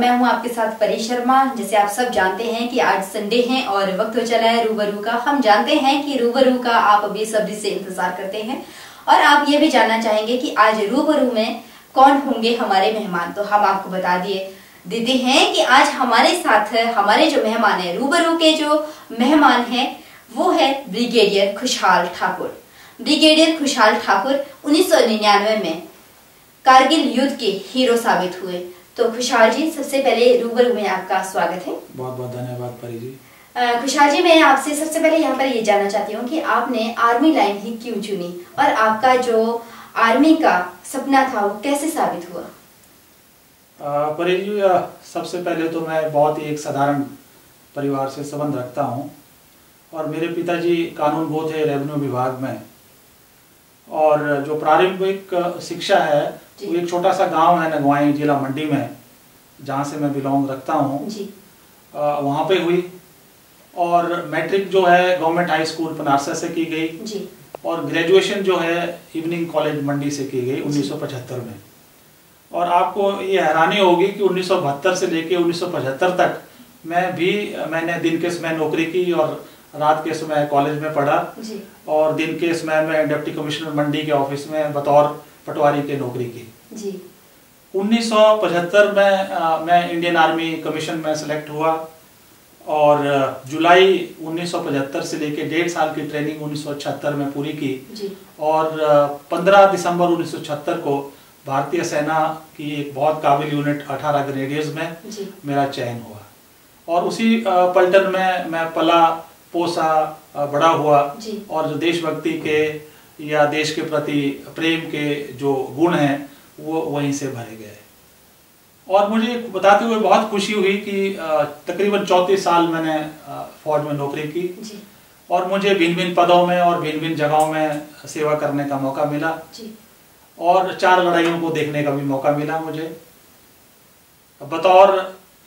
मैं हूं आपके साथ परी शर्मा। जैसे आप सब जानते हैं कि आज संडे है और वक्त हो चला है रूबरू का। हम जानते हैं कि रूबरू का आप बेसब्री से इंतजार करते हैं और आप ये भी जानना चाहेंगे कि आज रूबरू में कौन होंगे हमारे मेहमान। तो हम आपको बता देते हैं कि आज हमारे साथ हमारे जो मेहमान है, रूबरू के जो मेहमान हैं वो है ब्रिगेडियर खुशहाल ठाकुर। ब्रिगेडियर खुशहाल ठाकुर 1999 में कारगिल युद्ध के हीरो साबित हुए। तो खुशहाल जी, सबसे पहले रूबरू में आपका स्वागत है। बहुत बहुत धन्यवाद परी जी। खुशहाल जी, मैं आपसे सबसे पहले यहाँ पर ये जानना चाहती हूँ कि आपने आर्मी लाइन ही क्यों चुनी और आपका जो आर्मी का सपना था वो कैसे साबित हुआ? परी जी, सबसे पहले तो मैं बहुत ही एक साधारण परिवार से संबंध रखता हूँ और मेरे पिताजी कानून गो थे रेवेन्यू विभाग में। और जो प्रारंभिक शिक्षा है वो एक छोटा सा गांव है नगवाई, जिला मंडी में, जहाँ से मैं बिलोंग रखता हूँ, वहाँ पे हुई। और मैट्रिक जो है गवर्नमेंट हाई स्कूल बनारसा से की गई जी। और ग्रेजुएशन जो है इवनिंग कॉलेज मंडी से की गई 1975 में। और आपको ये हैरानी होगी कि 1972 से लेके 1975 तक मैंने दिन के समय नौकरी की और रात के समय कॉलेज में पढ़ा जी। और दिन के समय में डिप्टी कमिश्नर मंडी के ऑफिस में बतौर पटवारी की नौकरी की जी। 1975 में मैं इंडियन आर्मी कमीशन में सेलेक्ट हुआ और जुलाई 1975 से लेके 1.5 साल की ट्रेनिंग 1976 में पूरी की जी। और 15 दिसंबर 1976 को भारतीय सेना की एक बहुत काबिल यूनिट 18 ग्रेनेडियर्स में मेरा चयन हुआ। और उसी पलटन में मैं पला पोसा बड़ा हुआ और जो देशभक्ति के या देश के प्रति प्रेम के जो गुण हैं वो वहीं से भरे गए। और मुझे बताते हुए बहुत खुशी हुई कि तकरीबन 34 साल मैंने फौज में नौकरी की और मुझे भिन्न भिन्न पदों में और भिन्न भिन्न जगहों में सेवा करने का मौका मिला और 4 लड़ाइयों को देखने का भी मौका मिला मुझे। बतौर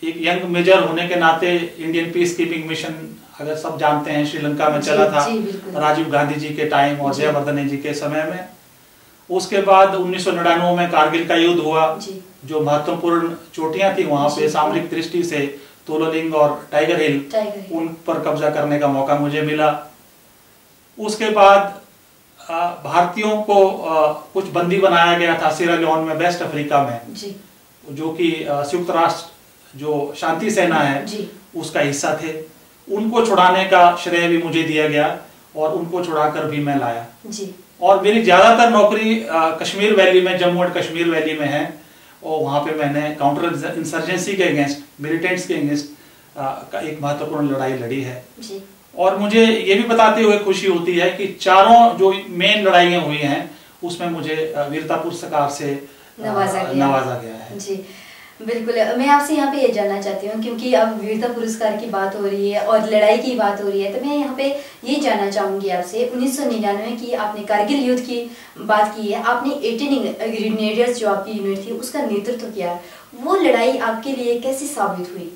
एक यंग मेजर होने के नाते इंडियन पीस कीपिंग मिशन, अगर सब जानते हैं, श्रीलंका में चला था राजीव गांधी जी के टाइम और जयवर्धने जी के समय में। उसके बाद 1999 में कारगिल का युद्ध हुआ, जो महत्वपूर्ण चोटियां थी वहां पे सामरिक दृष्टि से तोलोलिंग और टाइगर हिल, उन पर कब्जा करने का मौका मुझे मिला। उसके बाद भारतीयों को कुछ बंदी बनाया गया था सिरा लियोन में, वेस्ट अफ्रीका में, जो कि संयुक्त राष्ट्र जो शांति सेना है उसका हिस्सा थे। उनको छुड़ाने का श्रेय भी मुझे दिया गया और उनको छुड़ाकर भी मैं लाया और मेरी ज्यादातर नौकरी कश्मीर वैली में, जम्मू एंड कश्मीर वैली में है। और वहां पे मैंने काउंटर इंसर्जेंसी के अगेंस्ट, मिलिटेंट्स के अगेंस्ट एक महत्वपूर्ण लड़ाई लड़ी है। और मुझे ये भी बताते हुए खुशी होती है कि 4 जो मेन लड़ाइयां हुई हैं उसमें मुझे वीरता पुरस्कार से नवाजा गया है जी। बिल्कुल, मैं आपसे यहाँ पे ये जानना चाहती हूँ, क्योंकि अब वीरता पुरस्कार की बात हो रही है और लड़ाई की बात हो रही है, तो मैं यहाँ पे ये जानना चाहूंगी आपसे, 1999 की आपने कारगिल युद्ध की बात की है, आपने 18 ग्रेनेडियर्स जो आपकी यूनिट थी उसका नेतृत्व किया। वो लड़ाई आपके लिए कैसी साबित हुई?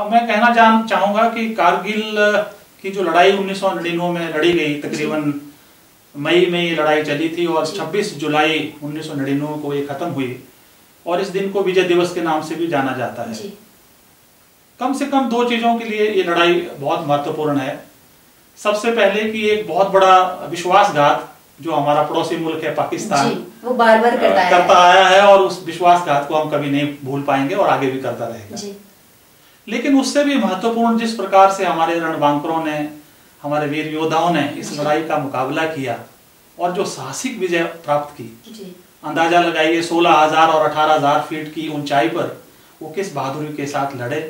मैं कहना चाहूंगा कि कारगिल की जो लड़ाई 1999 में लड़ी गई, तकरीबन मई में ये लड़ाई चली थी और 26 जुलाई 1999 को ये खत्म हुई और इस दिन को विजय दिवस के नाम से भी जाना जाता है। कम से कम 2 चीजों के लिए ये लड़ाई बहुत महत्वपूर्ण है। सबसे पहले कि एक बहुत बड़ा विश्वासघात जो हमारा पड़ोसी मुल्क है पाकिस्तान, वो बार-बार करता आया है और उस विश्वासघात को हम कभी नहीं भूल पाएंगे और आगे भी करता रहेगा। लेकिन उससे भी महत्वपूर्ण जिस प्रकार से हमारे रणबांकुरों ने, हमारे वीर योद्धाओं ने इस लड़ाई का मुकाबला किया और जो साहसिक विजय प्राप्त की, अंदाजा लगाइए 16,000 और 18,000 फीट की ऊंचाई पर वो किस बहादुरी के साथ लड़े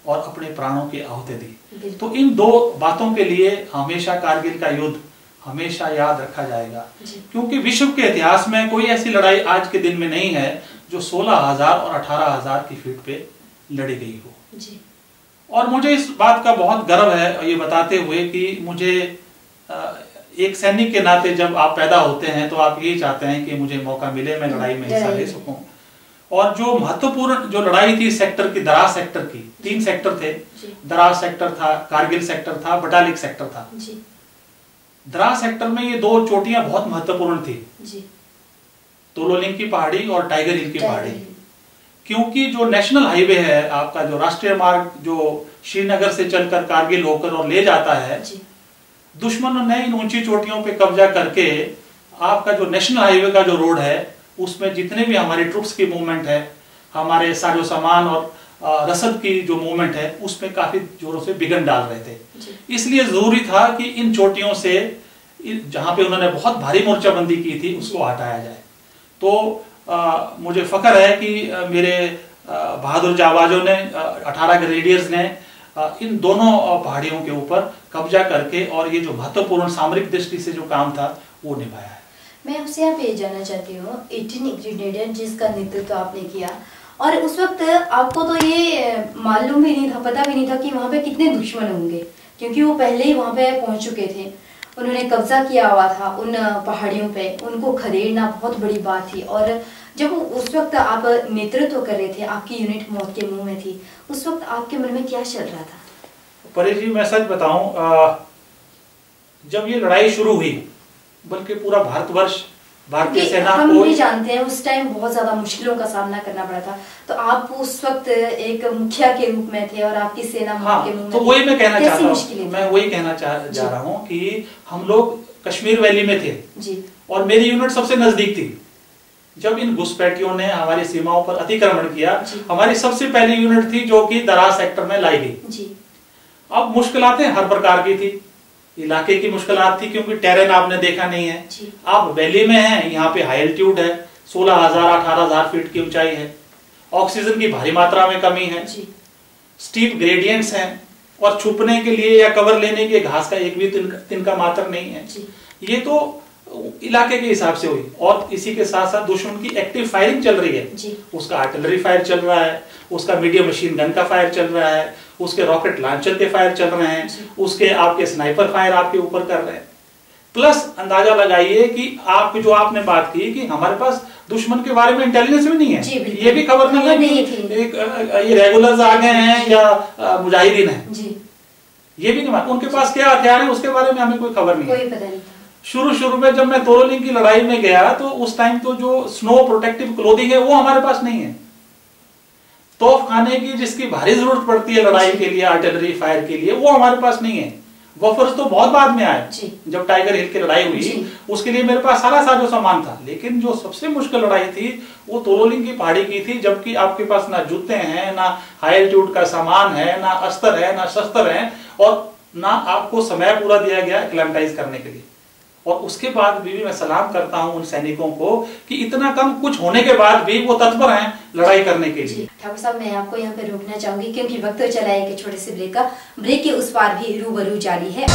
और अपने प्राणों की आहुति दी। तो इन 2 बातों के लिए हमेशा कारगिल का युद्ध हमेशा याद रखा जाएगा, क्योंकि विश्व के इतिहास में कोई ऐसी लड़ाई आज के दिन में नहीं है जो 16,000 और 18,000 की फीट पे लड़ी गई हो। और मुझे इस बात का बहुत गर्व है ये बताते हुए कि मुझे एक सैनिक के नाते जब आप पैदा होते हैं तो आप यही चाहते हैं कि मुझे मौका मिले, मैं लड़ाई में हिस्सा ले सकूं। और जो महत्वपूर्ण जो लड़ाई थी सेक्टर की, दराज सेक्टर की, 3 सेक्टर थे, दराज सेक्टर था, कारगिल सेक्टर था, बटालिक सेक्टर था। दराज सेक्टर में ये 2 चोटियां बहुत महत्वपूर्ण थी, तोलोलिंग की पहाड़ी और टाइगर हिल की पहाड़ी। क्योंकि जो नेशनल हाईवे है आपका, जो राष्ट्रीय मार्ग जो श्रीनगर से चलकर कारगिल होकर और ले जाता है, दुश्मनों ने इन ऊंची चोटियों पे कब्जा करके आपका जो नेशनल हाईवे का जो रोड है उसमें जितने भी हमारी ट्रुप्स की मूवमेंट है, हमारे साजो सामान और रसद की जो मूवमेंट है, उसमें काफी जोरों से बिगड़ डाल रहे थे। इसलिए जरूरी था कि इन चोटियों से जहां पे उन्होंने बहुत भारी मोर्चाबंदी की थी उसको हटाया जाए। तो मुझे फख्र है कि मेरे बहादुर जाबाजों ने, 18 ग्रेडियर्स ने इन दोनों पहाड़ियों के ऊपर कब्जा करके और ये जो महत्वपूर्ण सामरिक दृष्टि से जो काम था वो निभाया है। मैं आपसे यहाँ पे जानना चाहती हूँ, 18 ग्रेडियर जिसका नेतृत्व आपने किया, और उस वक्त आपको तो ये मालूम भी नहीं था, पता भी नहीं था कि वहाँ पे कितने दुश्मन होंगे, क्योंकि वो पहले ही वहाँ पे पहुंच चुके थे, उन्होंने कब्जा किया हुआ था उन पहाड़ियों पे, उनको खदेड़ना बहुत बड़ी बात थी। और जब उस वक्त आप नेतृत्व कर रहे थे, आपकी यूनिट मौत के मुंह में थी, उस वक्त आपके मन में क्या चल रहा था? परे जी, मैं सच बताऊं, जब ये लड़ाई शुरू हुई, बल्कि पूरा भारतवर्ष भारतीय सेना हम भी जानते हैं उस टाइम बहुत ज्यादा मुश्किलों का सामना करना पड़ा था, तो आप उस वक्त एक मुखिया के रूप में थे और आपकी सेना के मुंह में, तो वही मैं कहना चाहता हूँ, मैं वही कहना जा रहा हूँ कि हम लोग कश्मीर वैली में थे जी, और मेरी यूनिट सबसे नजदीक थी। जब इन घुसपैठियों ने हमारी सीमाओं पर अतिक्रमण किया, हमारी सबसे पहली यूनिट थी जो कि दरार सेक्टर में लाई गई। अब मुश्किलातें हर प्रकार की थी, इलाके की मुश्किलात थी क्योंकि टेरेन आपने देखा नहीं है, आप वैली में हैं, यहाँ पे हाई एल्टीट्यूड है, 16,000-18,000 फीट की ऊंचाई है, ऑक्सीजन की भारी मात्रा में कमी है, स्टीप ग्रेडियंट्स हैं, और छुपने के लिए या कवर लेने के घास का एक भी तिनका मात्र नहीं है। ये तो इलाके के हिसाब से हुई, और इसी के साथ साथ दुश्मन की एक्टिव फायरिंग चल रही है, उसका आर्टिलरी फायर चल रहा है, उसका मीडियम मशीन गन का फायर चल रहा है, उसके रॉकेट लॉन्चर के फायर चल रहे हैं, उसके आपके स्नाइपर फायर आपके ऊपर कर रहे हैं। प्लस अंदाजा लगाइए कि आपने बात की कि हमारे पास दुश्मन के बारे में इंटेलिजेंस भी नहीं है, ये भी खबर नहीं है कि ये रेगुलर्स आ गए हैं या मुजाहिदीन है, ये भी नहीं, उनके पास क्या हथियार है उसके बारे में हमें कोई खबर नहीं है। शुरू में जब मैं तोरोलिंग की लड़ाई में गया तो उस टाइम तो जो स्नो प्रोटेक्टिव क्लोथिंग है वो हमारे पास नहीं है, तोफ खाने की जिसकी भारी जरूरत पड़ती है लड़ाई के लिए, आर्टिलरी फायर के लिए, वो हमारे पास नहीं है। बफर्स तो बहुत बाद में आए, जब टाइगर हिल की लड़ाई हुई उसके लिए मेरे पास सारा साजो सामान था, लेकिन जो सबसे मुश्किल लड़ाई थी वो तोरोलिंग की पहाड़ी की थी, जबकि आपके पास ना जूते हैं, ना हाई एल्टीट्यूड का सामान है, ना अस्त्र है, ना शस्त्र है, और ना आपको समय पूरा दिया गया एक्लेमेटाइज करने के लिए। और उसके बाद भी मैं सलाम करता हूं उन सैनिकों को कि इतना कम कुछ होने के बाद भी वो तत्पर हैं लड़ाई करने के लिए। ठाकुर साहब, मैं आपको यहाँ पे रोकना चाहूंगी क्योंकि वक्त चला है कि छोटे से ब्रेक के उस पार भी रूबरू जारी है।